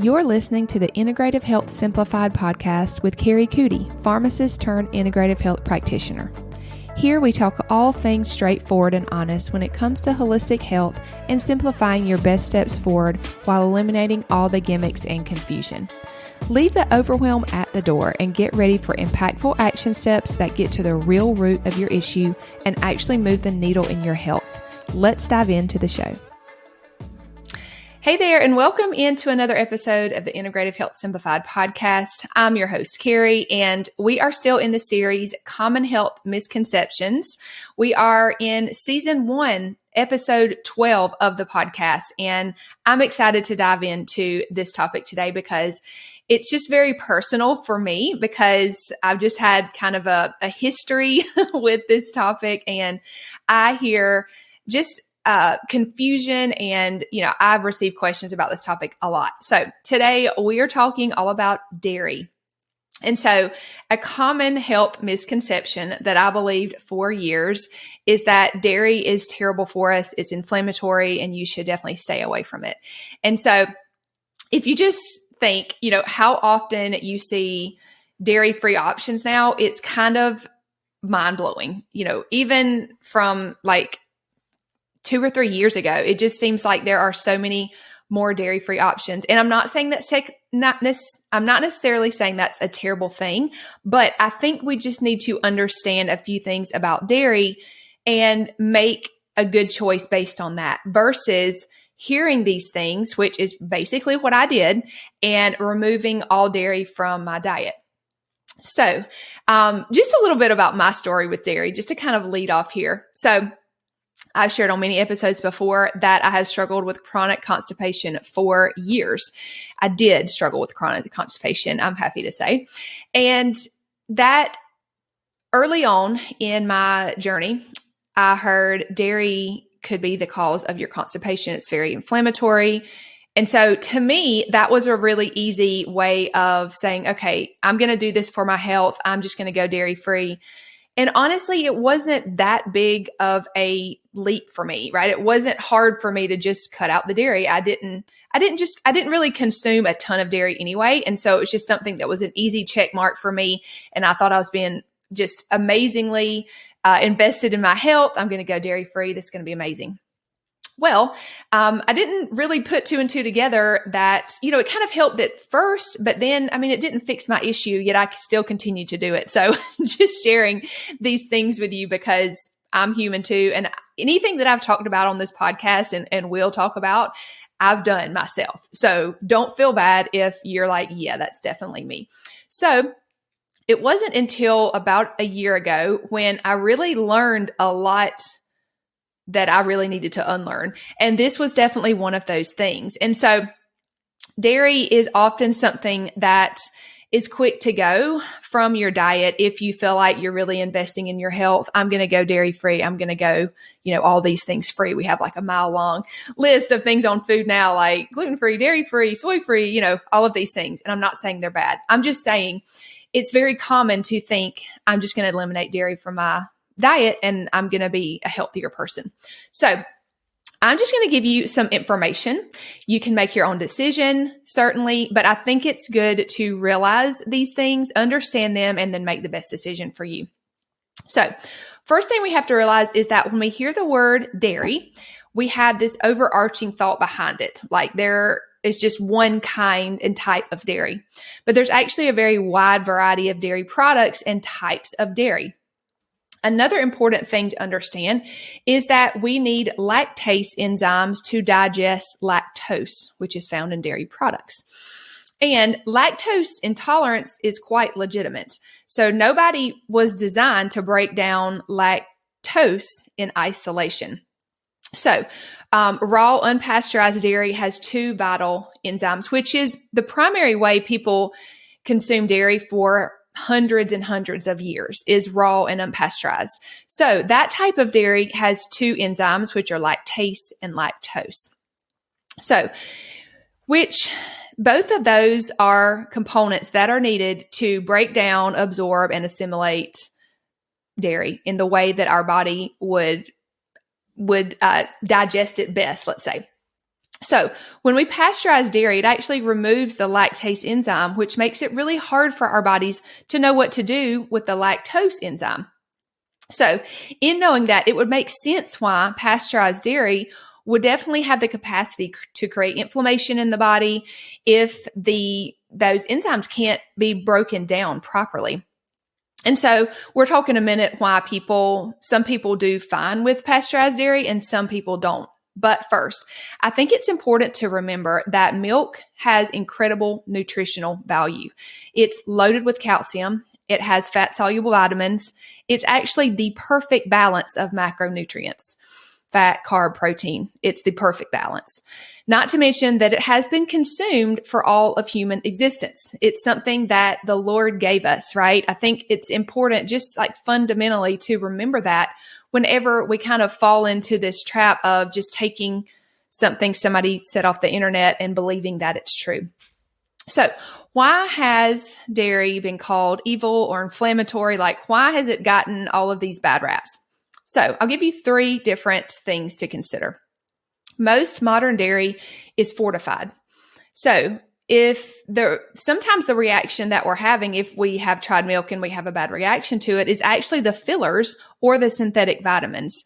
You're listening to the Integrative Health Simplified podcast with Carrie Cootie, pharmacist turned integrative health practitioner. Here we talk all things straightforward and honest when it comes to holistic health and simplifying your best steps forward while eliminating all the gimmicks and confusion. Leave the overwhelm at the door and get ready for impactful action steps that get to the real root of your issue and actually move the needle in your health. Let's dive into the show. Hey there, and welcome into another episode of the Integrative Health Simplified podcast. I'm your host, Carrie, and we are still in the series Common Health Misconceptions. We are in season 1, episode 12 of the podcast, and I'm excited to dive into this topic today because it's just very personal for me because I've just had kind of a history with this topic, and I hear just confusion, and I've received questions about this topic a lot. So today we are talking all about dairy. And so a common health misconception that I believed for years is that dairy is terrible for us, it's inflammatory, and you should definitely stay away from it. And so if you just think, how often you see dairy-free options now, it's kind of mind-blowing. Even from like 2 or 3 years ago, it just seems like there are so many more dairy-free options. And I'm not saying that's I'm not necessarily saying that's a terrible thing, but I think we just need to understand a few things about dairy and make a good choice based on that versus hearing these things, which is basically what I did, and removing all dairy from my diet. So just a little bit about my story with dairy, just to kind of lead off here. So I've shared on many episodes before that I have struggled with chronic constipation for years. I did struggle with chronic constipation, I'm happy to say. And that early on in my journey, I heard dairy could be the cause of your constipation. It's very inflammatory. And so to me, that was a really easy way of saying, okay, I'm going to do this for my health. I'm just going to go dairy free. And honestly, it wasn't that big of a leap for me, right? It wasn't hard for me to just cut out the dairy. I didn't really consume a ton of dairy anyway. And so it was just something that was an easy check mark for me. And I thought I was being just amazingly invested in my health. I'm going to go dairy free. This is going to be amazing. Well, I didn't really put 2 and 2 together that, it kind of helped at first, but then, it didn't fix my issue, yet I still continue to do it. So just sharing these things with you because I'm human too. And anything that I've talked about on this podcast and will talk about, I've done myself. So don't feel bad if you're like, yeah, that's definitely me. So it wasn't until about a year ago when I really learned a lot that I really needed to unlearn. And this was definitely one of those things. And so dairy is often something that is quick to go from your diet if you feel like you're really investing in your health. I'm going to go dairy free. I'm going to go, all these things free. We have like a mile long list of things on food now, like gluten free, dairy free, soy free, all of these things. And I'm not saying they're bad. I'm just saying it's very common to think I'm just going to eliminate dairy from my diet and I'm going to be a healthier person. So I'm just going to give you some information. You can make your own decision, certainly, but I think it's good to realize these things, understand them, and then make the best decision for you. So first thing we have to realize is that when we hear the word dairy, we have this overarching thought behind it. Like there is just one kind and type of dairy, but there's actually a very wide variety of dairy products and types of dairy. Another important thing to understand is that we need lactase enzymes to digest lactose, which is found in dairy products. And lactose intolerance is quite legitimate. So nobody was designed to break down lactose in isolation. So raw unpasteurized dairy has 2 vital enzymes, which is the primary way people consume dairy for hundreds and hundreds of years is raw and unpasteurized. So that type of dairy has 2 enzymes, which are lactase and lactose. So both of those are components that are needed to break down, absorb, and assimilate dairy in the way that our body would digest it best, let's say. So when we pasteurize dairy, it actually removes the lactase enzyme, which makes it really hard for our bodies to know what to do with the lactose enzyme. So in knowing that, it would make sense why pasteurized dairy would definitely have the capacity to create inflammation in the body if those enzymes can't be broken down properly. And so we're talking a minute why some people do fine with pasteurized dairy and some people don't. But first, I think it's important to remember that milk has incredible nutritional value. It's loaded with calcium. It has fat-soluble vitamins. It's actually the perfect balance of macronutrients, fat, carb, protein. It's the perfect balance. Not to mention that it has been consumed for all of human existence. It's something that the Lord gave us, right? I think it's important just like fundamentally to remember that whenever we kind of fall into this trap of just taking something somebody said off the internet and believing that it's true. So why has dairy been called evil or inflammatory? Like, why has it gotten all of these bad raps? So I'll give you 3 different things to consider. Most modern dairy is fortified. So sometimes the reaction that we're having if we have tried milk and we have a bad reaction to it is actually the fillers or the synthetic vitamins,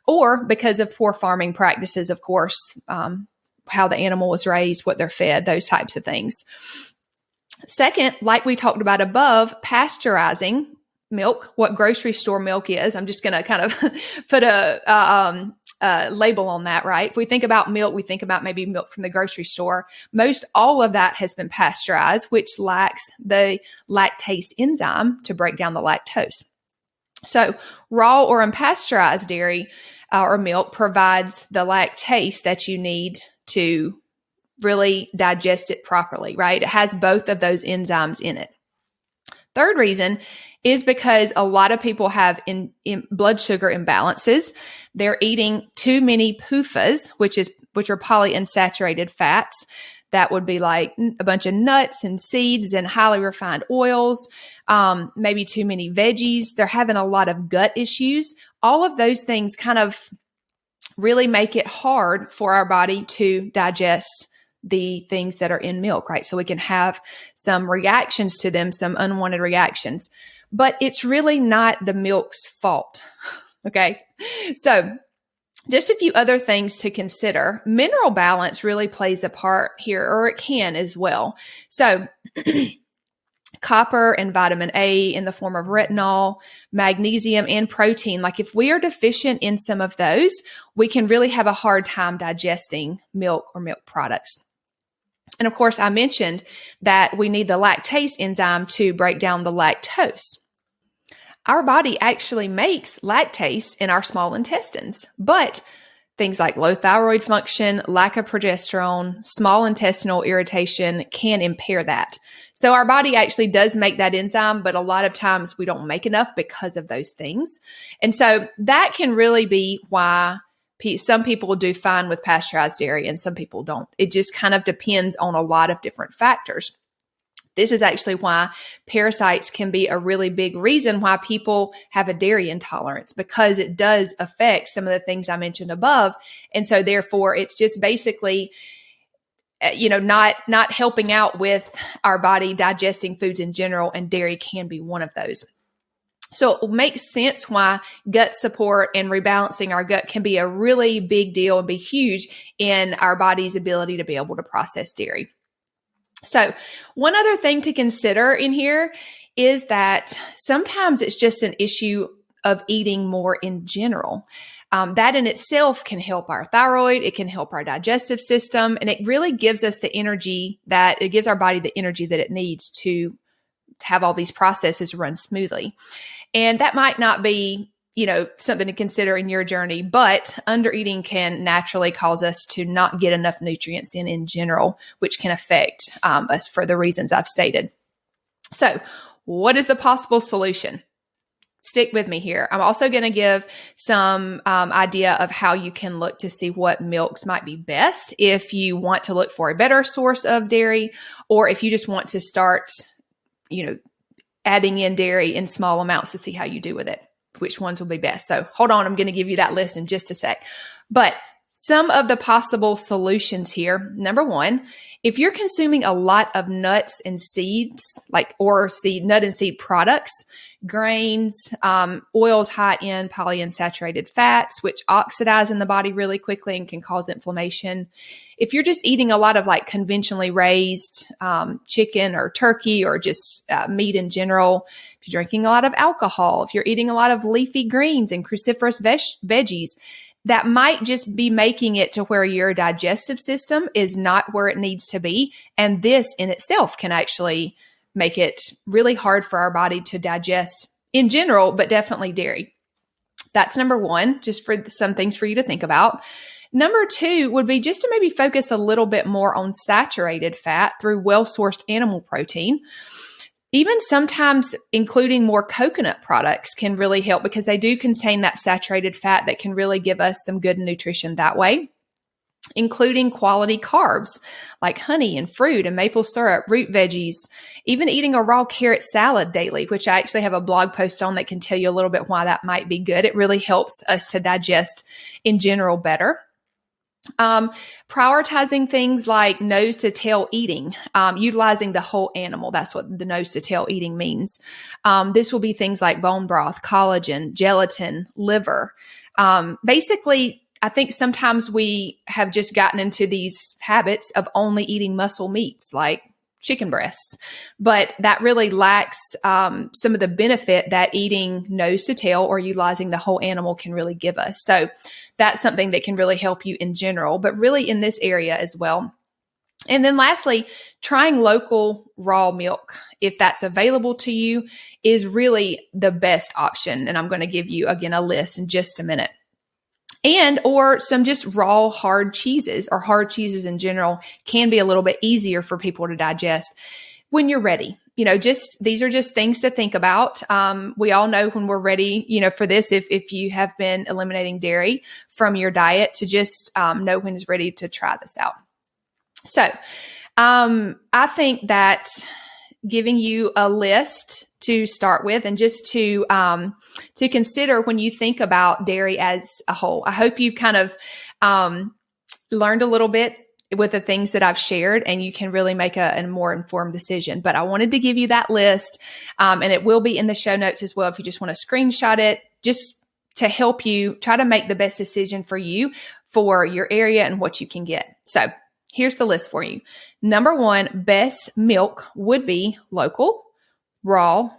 or because of poor farming practices, of course, how the animal was raised, what they're fed, those types of things. Second, like we talked about above, pasteurizing milk, what grocery store milk is. I'm just going to kind of put a label on that, right? If we think about milk, we think about maybe milk from the grocery store. Most all of that has been pasteurized, which lacks the lactase enzyme to break down the lactose. So raw or unpasteurized dairy or milk provides the lactase that you need to really digest it properly, right? It has both of those enzymes in it. Third reason is because a lot of people have in blood sugar imbalances. They're eating too many PUFAs, which are polyunsaturated fats. That would be like a bunch of nuts and seeds and highly refined oils, maybe too many veggies. They're having a lot of gut issues. All of those things kind of really make it hard for our body to digest the things that are in milk, right? So we can have some reactions to them, some unwanted reactions, but it's really not the milk's fault. Okay. So just a few other things to consider. Mineral balance really plays a part here, or it can as well. So copper and vitamin A in the form of retinol, magnesium, and protein. Like if we are deficient in some of those, we can really have a hard time digesting milk or milk products. And of course, I mentioned that we need the lactase enzyme to break down the lactose. Our body actually makes lactase in our small intestines, but things like low thyroid function, lack of progesterone, small intestinal irritation can impair that. So our body actually does make that enzyme, but a lot of times we don't make enough because of those things. And so that can really be why some people do fine with pasteurized dairy and some people don't. It just kind of depends on a lot of different factors. This is actually why parasites can be a really big reason why people have a dairy intolerance, because it does affect some of the things I mentioned above. And so therefore it's just basically, not helping out with our body digesting foods in general, and dairy can be one of those. So it makes sense why gut support and rebalancing our gut can be a really big deal and be huge in our body's ability to be able to process dairy. So one other thing to consider in here is that sometimes it's just an issue of eating more in general. That in itself can help our thyroid. It can help our digestive system. And it really gives us the energy that it gives our body the energy that it needs to have all these processes run smoothly. And that might not be, something to consider in your journey, but undereating can naturally cause us to not get enough nutrients in general, which can affect us for the reasons I've stated. So what is the possible solution? Stick with me here. I'm also going to give some idea of how you can look to see what milks might be best if you want to look for a better source of dairy, or if you just want to start, adding in dairy in small amounts to see how you do with it, which ones will be best. So hold on, I'm going to give you that list in just a sec. But Some of the possible solutions here. Number one, if you're consuming a lot of nuts and seeds, nut and seed products, grains, oils high in polyunsaturated fats, which oxidize in the body really quickly and can cause inflammation. If you're just eating a lot of like conventionally raised chicken or turkey or just meat in general, if you're drinking a lot of alcohol, if you're eating a lot of leafy greens and cruciferous veggies, that might just be making it to where your digestive system is not where it needs to be. And this in itself can actually make it really hard for our body to digest in general, but definitely dairy. That's number one, just for some things for you to think about. Number two would be just to maybe focus a little bit more on saturated fat through well-sourced animal protein. Even sometimes including more coconut products can really help because they do contain that saturated fat that can really give us some good nutrition that way. Including quality carbs like honey and fruit and maple syrup, root veggies, even eating a raw carrot salad daily, which I actually have a blog post on that can tell you a little bit why that might be good. It really helps us to digest in general better. Prioritizing things like nose to tail eating, utilizing the whole animal. That's what the nose to tail eating means. This will be things like bone broth, collagen, gelatin, liver. Basically, I think sometimes we have just gotten into these habits of only eating muscle meats like chicken breasts, but that really lacks some of the benefit that eating nose to tail or utilizing the whole animal can really give us. So that's something that can really help you in general, but really in this area as well. And then lastly, trying local raw milk, if that's available to you, is really the best option. And I'm going to give you, again, a list in just a minute. And or some just raw hard cheeses or hard cheeses in general can be a little bit easier for people to digest when you're ready. These are just things to think about. We all know when we're ready, for this, if you have been eliminating dairy from your diet, to just know when it's ready to try this out. So I think that giving you a list to start with and just to consider when you think about dairy as a whole. I hope you kind of learned a little bit with the things that I've shared and you can really make a more informed decision. But I wanted to give you that list and it will be in the show notes as well if you just want to screenshot it, just to help you try to make the best decision for you for your area and what you can get. So here's the list for you. Number one, best milk would be local, raw,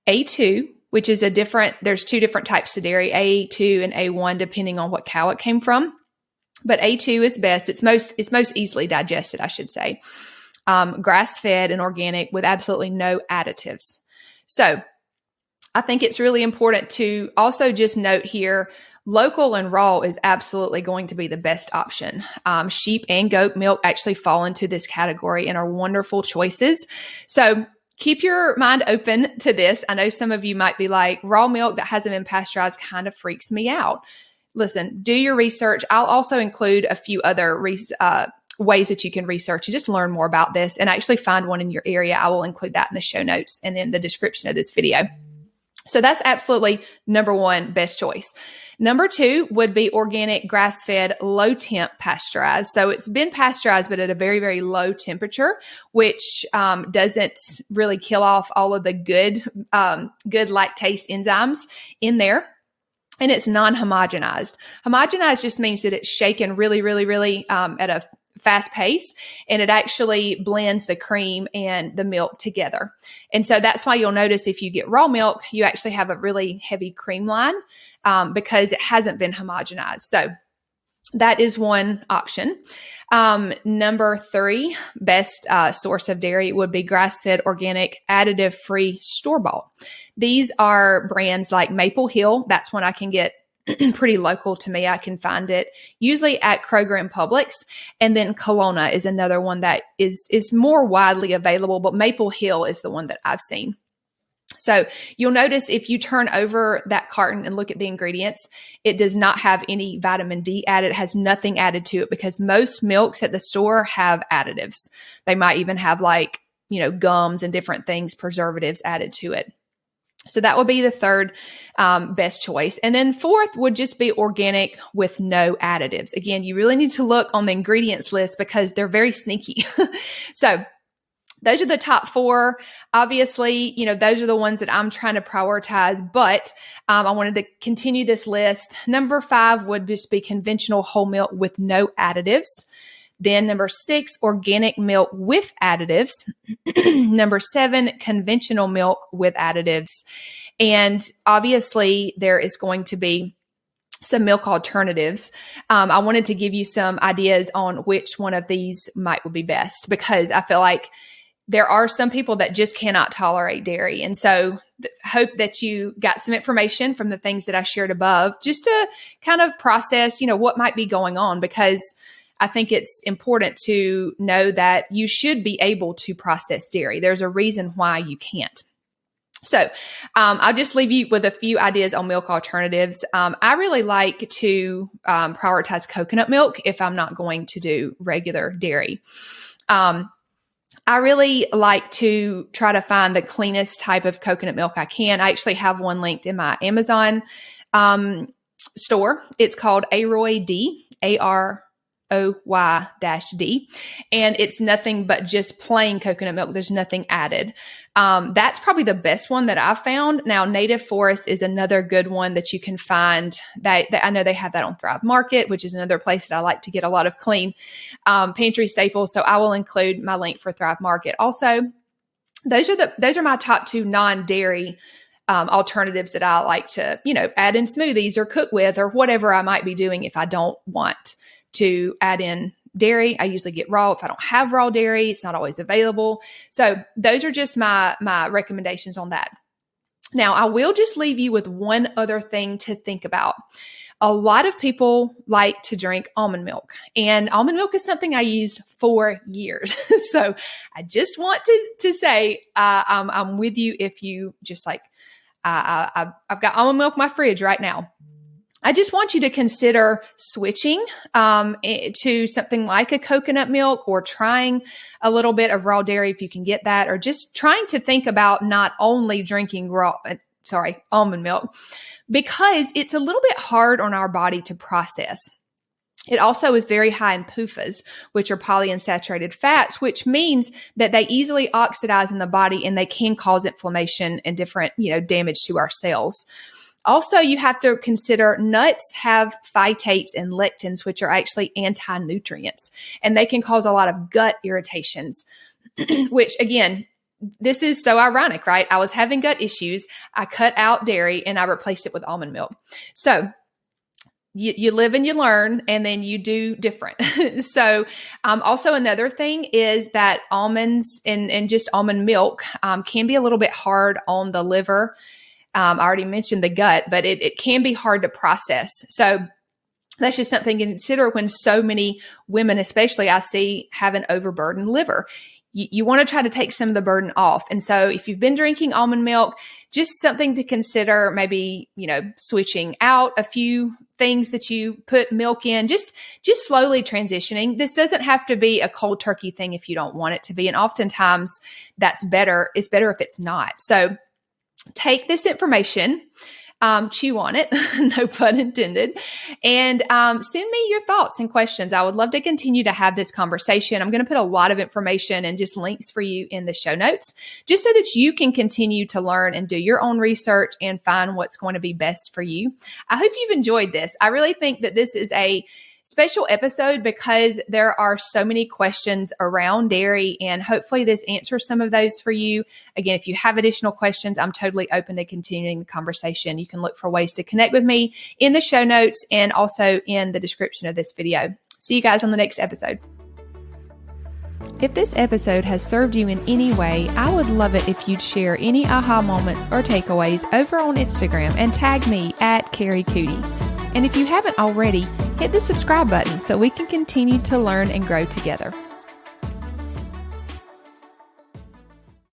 A2, which is there's two different types of dairy, A2 and A1, depending on what cow it came from. But A2 is best. It's most easily digested, I should say. Grass-fed and organic with absolutely no additives. So I think it's really important to also just note here, local and raw is absolutely going to be the best option. Sheep and goat milk actually fall into this category and are wonderful choices. So keep your mind open to this. I know some of you might be like, raw milk that hasn't been pasteurized kind of freaks me out. Listen, do your research. I'll also include a few other ways that you can research and just learn more about this and actually find one in your area. I will include that in the show notes and in the description of this video. So that's absolutely number one, best choice. Number two would be organic, grass-fed, low-temp pasteurized. So it's been pasteurized, but at a very, very low temperature, which doesn't really kill off all of the good lactase enzymes in there. And it's non-homogenized. Homogenized just means that it's shaken really, really, really at a fast pace, and it actually blends the cream and the milk together. And so that's why you'll notice if you get raw milk, you actually have a really heavy cream line because it hasn't been homogenized. So that is one option. Number three, best source of dairy would be grass-fed, organic, additive-free, store-bought. These are brands like Maple Hill. That's one I can get pretty local to me. I can find it usually at Kroger and Publix. And then Kalona is another one that is more widely available, but Maple Hill is the one that I've seen. So you'll notice if you turn over that carton and look at the ingredients, it does not have any vitamin D added. It has nothing added to it because most milks at the store have additives. They might even have gums and different things, preservatives added to it. So that would be the third best choice. And then fourth would just be organic with no additives. Again, you really need to look on the ingredients list because they're very sneaky. So those are the top four. Obviously, those are the ones that I'm trying to prioritize, but I wanted to continue this list. Number 5 would just be conventional whole milk with no additives. Then number 6, organic milk with additives. Number 7, conventional milk with additives. And obviously there is going to be some milk alternatives. I wanted to give you some ideas on which one of these would be best, because I feel like there are some people that just cannot tolerate dairy. And so hope that you got some information from the things that I shared above, just to kind of process, what might be going on, because I think it's important to know that you should be able to process dairy. There's a reason why you can't. So I'll just leave you with a few ideas on milk alternatives. I really like to prioritize coconut milk if I'm not going to do regular dairy. I really like to try to find the cleanest type of coconut milk I can. I actually have one linked in my Amazon store. It's called Aroy D, AROY-D, and it's nothing but just plain coconut milk. There's nothing added. That's probably the best one that I've found. Now, Native Forest is another good one that you can find. That I know they have that on Thrive Market, which is another place that I like to get a lot of clean pantry staples. So I will include my link for Thrive Market. Also, those are my top 2 non-dairy alternatives that I like to, add in smoothies or cook with, or whatever I might be doing if I don't want to add in dairy. I usually get raw. If I don't have raw dairy, it's not always available. So those are just my recommendations on that. Now, I will just leave you with one other thing to think about. A lot of people like to drink almond milk, and almond milk is something I used for years. So I just want to say I'm with you if you just like, I've got almond milk in my fridge right now. I just want you to consider switching to something like a coconut milk, or trying a little bit of raw dairy if you can get that, or just trying to think about not only drinking almond milk, because it's a little bit hard on our body to process. It also is very high in PUFAs, which are polyunsaturated fats, which means that they easily oxidize in the body, and they can cause inflammation and different, damage to our cells. Also, you have to consider nuts have phytates and lectins, which are actually anti-nutrients, and they can cause a lot of gut irritations, which again, this is so ironic, right? I was having gut issues. I cut out dairy and I replaced it with almond milk. So you live and you learn, and then you do different. So also another thing is that almonds and just almond milk can be a little bit hard on the liver. I already mentioned the gut, but it can be hard to process. So that's just something to consider when so many women, especially I see, have an overburdened liver. You want to try to take some of the burden off. And so if you've been drinking almond milk, just something to consider, maybe, switching out a few things that you put milk in, just slowly transitioning. This doesn't have to be a cold turkey thing if you don't want it to be. And oftentimes that's better. It's better if it's not. So take this information, chew on it, no pun intended, and send me your thoughts and questions. I would love to continue to have this conversation. I'm going to put a lot of information and just links for you in the show notes, just so that you can continue to learn and do your own research and find what's going to be best for you. I hope you've enjoyed this. I really think that this is a special episode because there are so many questions around dairy, and hopefully this answers some of those for you. Again, if you have additional questions, I'm totally open to continuing the conversation. You can look for ways to connect with me in the show notes and also in the description of this video. See you guys on the next episode. If this episode has served you in any way, I would love it if you'd share any aha moments or takeaways over on Instagram and tag me at Carrie Cootie. And if you haven't already, hit the subscribe button so we can continue to learn and grow together.